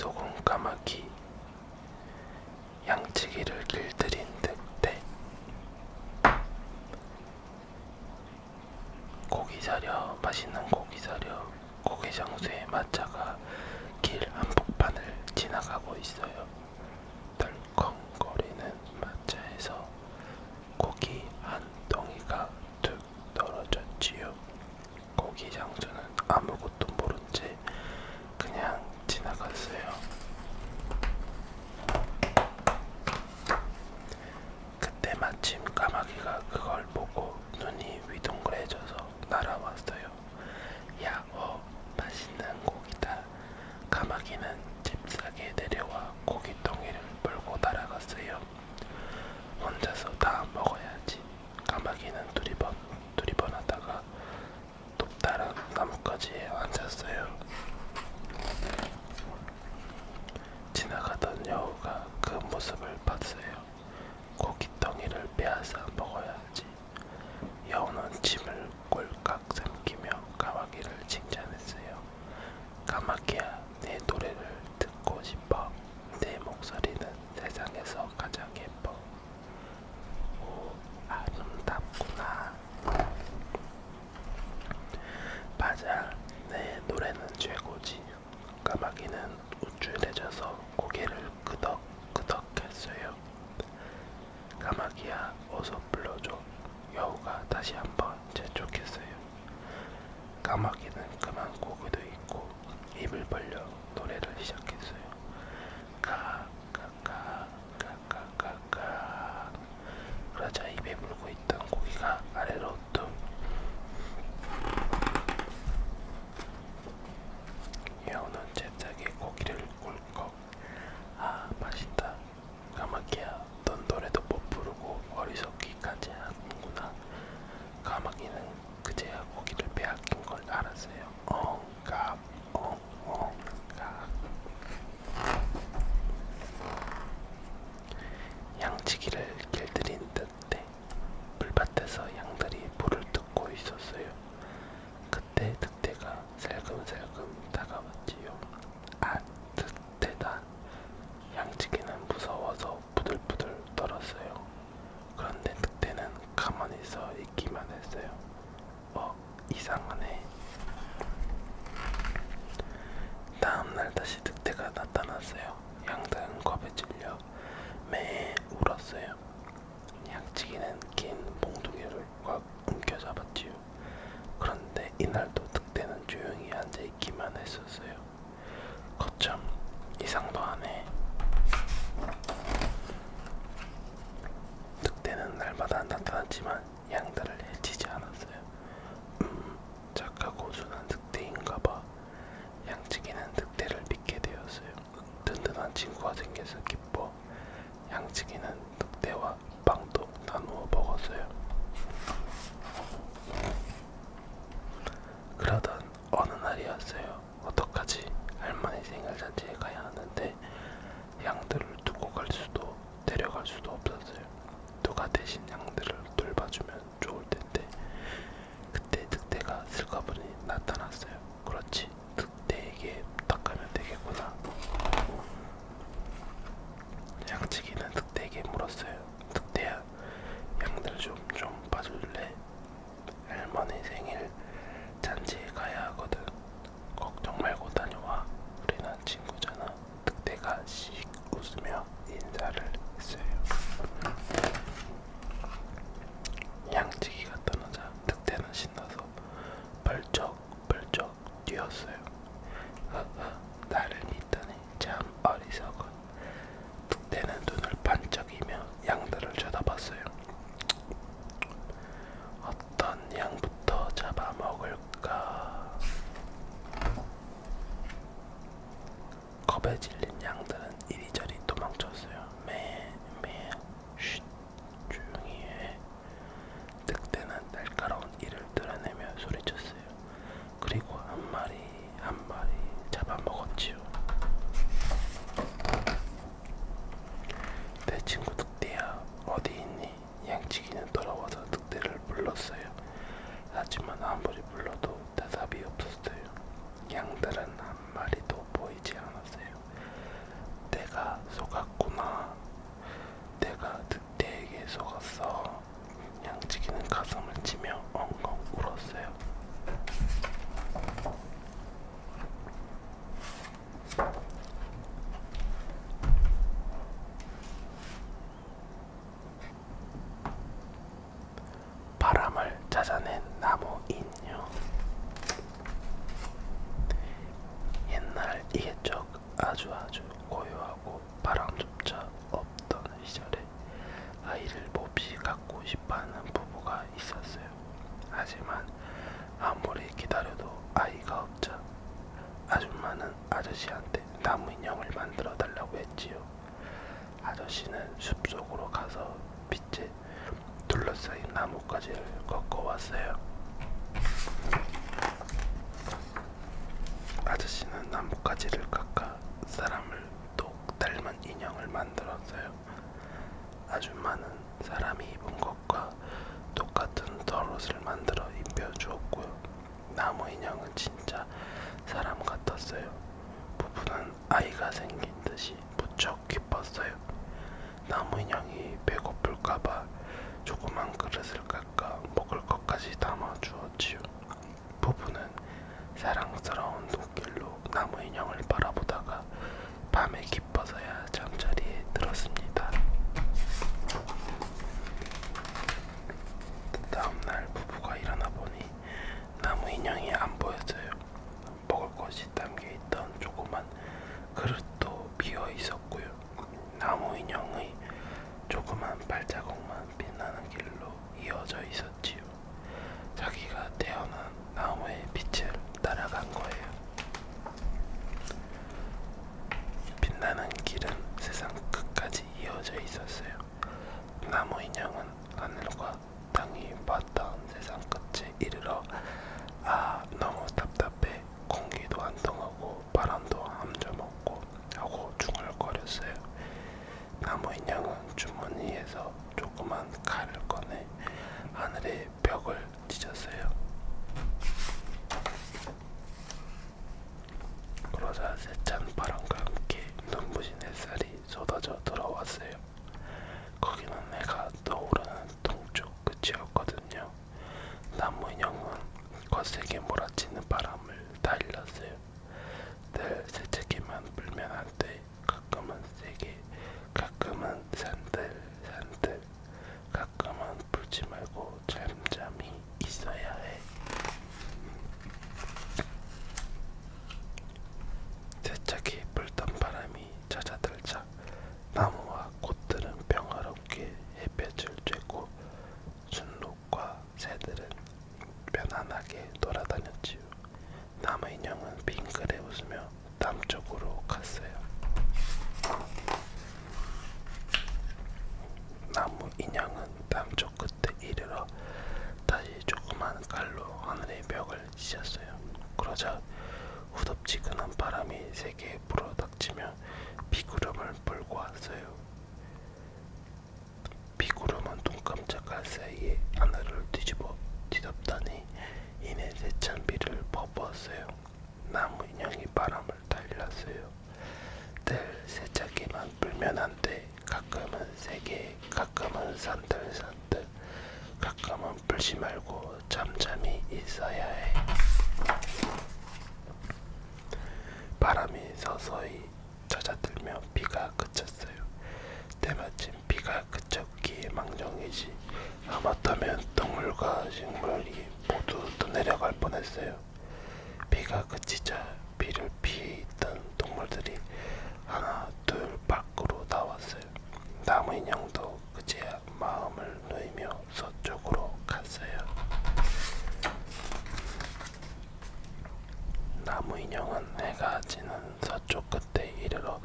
속은 까마귀, 양치기를 길들인 늑대. 고기 사려, 맛있는 고기 사려. 고개 장수의 마차가 길 한복판을 지나가고 있어요. 덜컹거리는 마차에서 고기 한 덩이가 툭 떨어졌지요. 고기 장수는 아무것도 모른 채 그냥 지나갔어요. 그때 마침 까마귀가 그걸 보고 눈이 위동그래져서 날아왔어요. 야, 맛있는 고기다. 까마귀는 잽싸게 내려와 고깃덩이를 몰고 날아갔어요. 혼자서 다 먹어야지. 까마귀는 두리번 하다가 높다란 나뭇가지에 앉았어요. 지나가던 여우가 그 모습을 봤어요. 고깃덩이를 빼앗아 먹어야지. 여우는 침을 꼴깍 삼키며 까마귀를 칭찬했어요. 까마귀야, 내 노래를 듣고 싶어. 내 목소리는 세상에서 가장 예뻐. 오, 아름답구나. 맞아, 내 노래는 최고지. 까마귀는 우쭐해져서 고개를 끄덕끄덕 했어요. 까마귀야, 어서 불러줘. 여우가 다시 한번 재촉했어요. 까마귀는 그만 고개도 있고 입을 벌려 노래를 시작했어요. 까까까 까까까까. 그러자 입에 물고 있던 고기가 아래로 뚝. 여우는 잽싸게 고기를 꿀꺽. 아, 맛있다. 까마귀야, 넌 노래도 못 부르고 어리석기까지 하는구나. 까마귀는 그제야 고기를 빼앗긴 걸 알았어요. 엉갑 엉엉갑. 양치기를 길들인 늑대. 풀밭에서 양들이 불을 뜯고 있었어요. 그때 늑대가 살금살금 다가왔지요. 아, 늑대다. 양치기는 무서워서 부들부들 떨었어요. 그런데 늑대는 가만히 서 있기만 했어요. 이상하네. 다음날 다시 늑대가 나타났어요. 양들은 겁에 질려 매 울었어요. 양치기는 긴 몽둥이를 꽉 움켜잡았지요. 그런데 이날도 늑대는 조용히 앉아있기만 했었어요. 거참 이상도 하네. 늑대는 날마다 나타났지만 양들을 해치지 않았어요. 착하고 순한 늑대인가봐. 양치기는 늑대를 믿게 되었어요. 든든한 친구가 생겨서 기뻐. 양치기는 늑대와 빵도 나누어 먹었어요. 그러던 어느 날이었어요. 어떡하지? 할머니 생일잔치에 가야 하는데 양들을 두고 갈 수도 데려갈 수도 없었어요. 누가 대신 양들을 돌봐주면 찾아낸 나무 인형. 옛날 이개적 아주 고요하고 바람조차 없던 시절에 아이를 몹시 갖고 싶어하는 부부가 있었어요. 하지만 아무리 기다려도 아이가 없자 아줌마는 아저씨한테 나무 인형을 만들어 달라고 했지요. 아저씨는 숲속으로 가서 빛에 둘러싸인 나뭇가지를 꺾어왔어요. 아저씨는 나뭇가지를 깎아 사람을 똑 닮은 인형을 만들었어요. 아줌마는 사람이 입은 것과 똑같은 털옷을 만들어 입혀주었고요. 나무 인형은 진짜 사람 같았어요. 부부는 아이가 생긴 듯이 무척 기뻤어요. 나무 인형이 배고플까봐 조그만 그릇을 깎아 먹을 것까지 담아주었지요. 부부는 사랑스러운 눈길로 나무 인형을 바라보다가 밤에 기뻐서야 잠자리에 들었습니다. 다음날 부부가 일어나 보니 나무 인형이 안 보였어요. 먹을 것이 담겨있던 조그만 그릇도 비어 있었고요. 나무 인형의 조그만 발자국만 빛나는 길로 이어져 있었지요. 자기가 태어난 나무의 빛을 따라간 거예요. 빛나는 길은 세상 끝까지 이어져 있었어요. 나무 인형은 하늘과 땅이 맞닿은 세상 끝에 이르러 너무 답답해 공기도 안 통하고 바람도 안 들먹고 하고 중얼거렸어요. 나무 인형은 주머니에서 조그만 칼을 꺼내 하늘의 벽을 찢었어요. 그러자 세찬 바람과 함께 눈부신 햇살이 쏟아져 들어왔어요. 거기는 해가 떠오르는 동쪽 끝이었거든요. 나무 인형은 거세게 몰아치는 바람을 달렸어요. 늘 세차게만 불면 안 돼. 가끔은 세게, 가끔은 산들산들, 가끔은 불지 말고 잠잠히 있어야 해. 세차게 불던 바람이 잦아들자 나무와 꽃들은 평화롭게 햇볕을 쬐고 순록과 새들은 편안하게 돌아다녔지요. 나무 인형은 빙그레 웃으며 남쪽으로 갔어요. 나무 인형은 남쪽 끝에 이르러 다시 조그만 칼로 하늘의 벽을 찢었어요. 그러자 후덥지근한 바람이 세게 불어닥치며 비구름을 몰고 왔어요. 비구름은 눈 깜짝할 사이에 하늘을 뒤덮더니 이내 세찬 비를 퍼부었어요. 나무 인형이 바람을 달렸어요. 늘 세차게만 불면 안 돼. 가끔은 세게, 가끔은 산들산들, 가끔은 불지 말고 잠잠히 있어야 해. 바람이 서서히 잦아들며 비가 그쳤어요. 때마침 비가 그쳤기에 망정이지 하마터면 동물과 식물이 모두 떠내려갈 뻔했어요. 비가 그치자 비를 피해 있던 동물들이 하나 둘 밖으로 나왔어요. 나무 인형도 그제야 마음을 놓이며 서쪽으로 갔어요. 나무 인형은 해가 지는 서쪽 끝에 이르러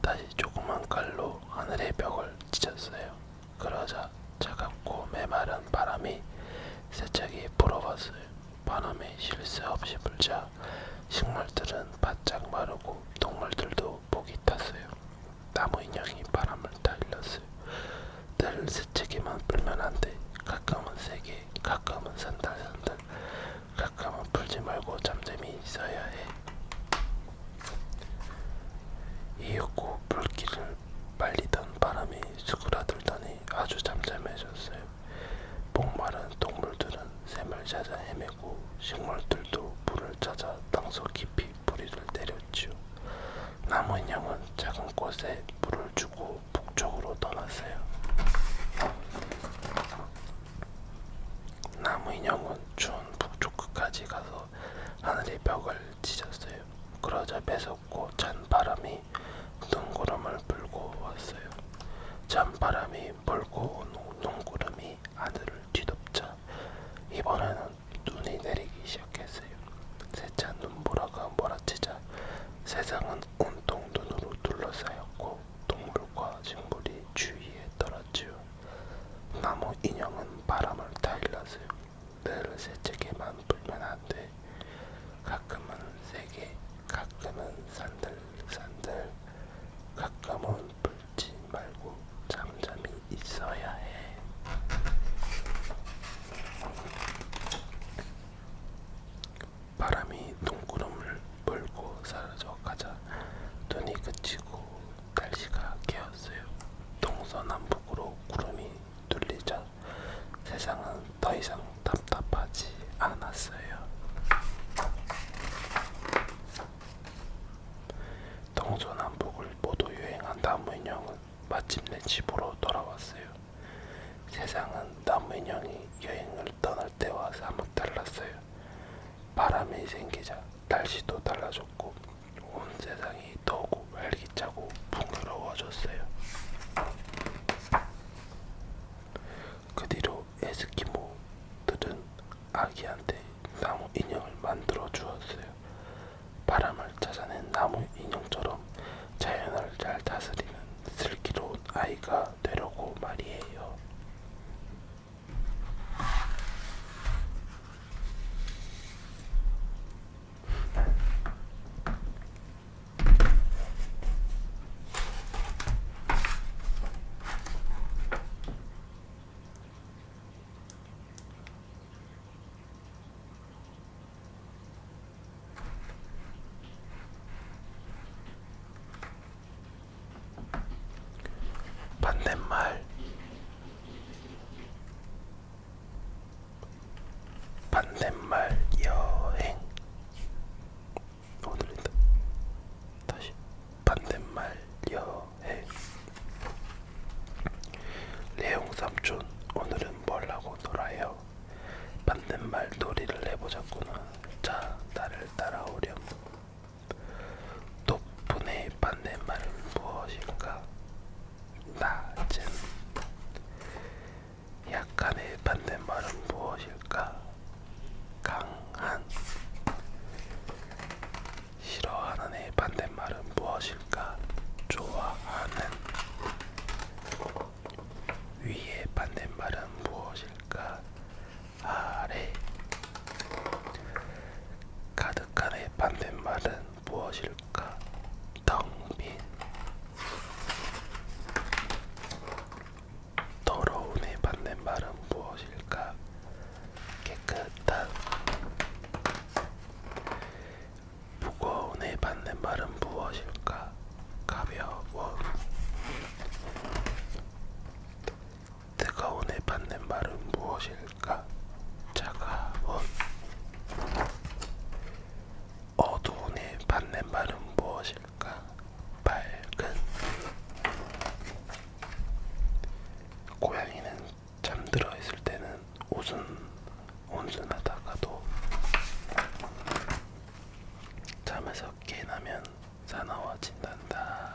다시 조그만 칼로 하늘의 벽을 찢었어요. 그러자 차갑고 메마른 바람이 세차게 불어왔어요. 바람에 쉴 새 없이 불자 식물들은 바짝 마르고 동물들도 목이 탔어요. 나무 인형이 바람을 달렸어요. 늘 세차게만 불면 안 돼. 가끔은 세게, 가끔은 산들산들, 가끔은 불지 말고 잠잠히 있어야 해. 이윽고 불길을 말리던 바람이 수그라들더니 아주 잠잠해졌어요. 목마른 동물들은 샘을 찾아 헤매고 식물들도 물을 찾아 땅속 깊이 뿌리를 내렸지요. 나무 인형은 작은 꽃에 물을 주고 북쪽으로 떠났어요. 나무 나무 인형은 추운 북쪽 끝까지 가서 하늘의 벽을 찢었어요. 그러자 매섭고 찬 바람이 눈구름을 불고 왔어요. 찬 바람이 불고 온 눈구름이 하늘을 뒤덮자 이번에는 눈이 내리기 시작했어요. 세찬 눈보라가 몰아치자 세상은 온통 눈으로 둘러싸였고 동물과 식물이 주위에 떨었지요. 나무 인형은 바람을 타일렀어요. 늘 세차게만 불면 안 돼. 가끔은 세게, 가끔은 산들산들, 가끔은 불지 말고 잠잠히 있어야 해. 바람이 눈구름을 몰고 사라져 가자 눈이 그치고 날씨가 개었어요. 동서남북으로 구름이 뚫리자 세상은 더 이상 답답하지 않았어요. 동서남북을 모두 여행한 나무인형은 마침내 집으로 돌아왔어요. 세상은 나무인형이 여행을 떠날 때와 사뭇 달랐어요. 바람이 생기자 날씨도 달라졌고 온 세상이 더욱 활기차고 풍요로워졌어요. 그 뒤로 에스키모들은 아기한테 나무 인형을 만들어 주었어요. 바람을 찾아낸 나무 인형처럼 자연을 잘 다스리는 슬기로운 아이가 되려고 말이에요. 반대말 반대말 여행. 오늘은 다시 반대말 여행. 레옹 삼촌 오늘은 뭘 하고 놀아요? 반대말 놀이를 해보자꾸나. 자, 나를 따라오렴. 높은의 반대말은 무엇일까? 낮은. 약간의 반대말은 무엇일까? 강한. 싫어하는 의 반대말은 무엇일까? 좋아하는. 위의 반대말은 무엇일까? 아래. 가득한 의 반대말은 무엇일까? 텅 빈. 더러운 의 반대말은 무엇일까? 깨끗한. 무거운 의 반대말은 무엇일까? 가벼운. 뜨거운 의 반대말은 무엇일까? 차가운. 어두운 의 반대말은 무엇일까? 밝은. 고양이는 잠들어 있을 때는 온순하다가도 잠에서 깨나면 사나워진단다.